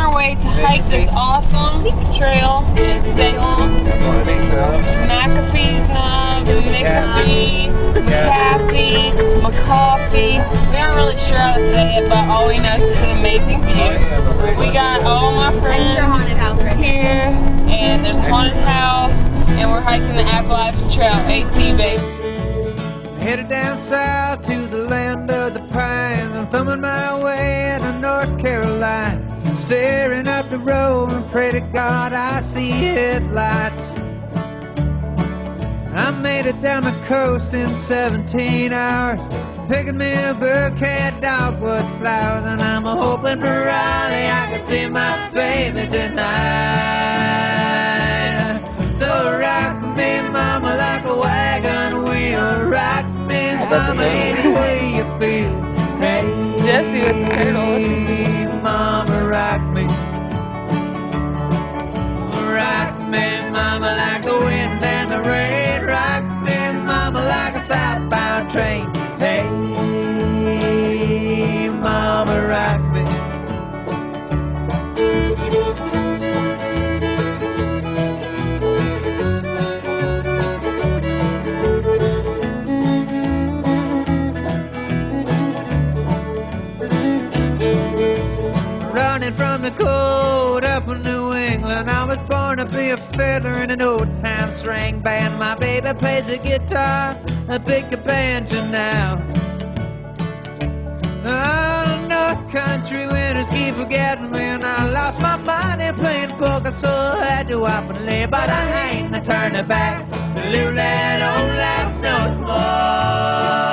our way to hike this awesome trail in Salem. Mcafees, Mcafees. We aren't really sure how to say it, but all we know is it's an amazing view. We got all my friends here, and there's a haunted house, and we're hiking the Appalachian Trail, AT, baby. Headed down south to the land of the pines. I'm thumbing my way into North Carolina, staring up the road and pray to God I see headlights. I made it down the coast in 17 hours, picking me a bouquet of dogwood flowers, and I'm hoping for Raleigh I can see my baby tonight. So rock me, mama, like a wagon wheel. Rock me, mama, any way you feel. Hey, Jesse with the turtle. mama, rock me. Rock me, mama, like the wind and the rain. Rock me, mama, like a southbound train. Hey, mama, rock me. Running from the cold up in New England, I was born to be a fiddler in an old-time string band. My baby plays the guitar, I pick a banjo now. Oh, North Country winters keep forgetting me, and I lost my money playing poker, so I had to up and live. But I ain't turning back to live that old life no more.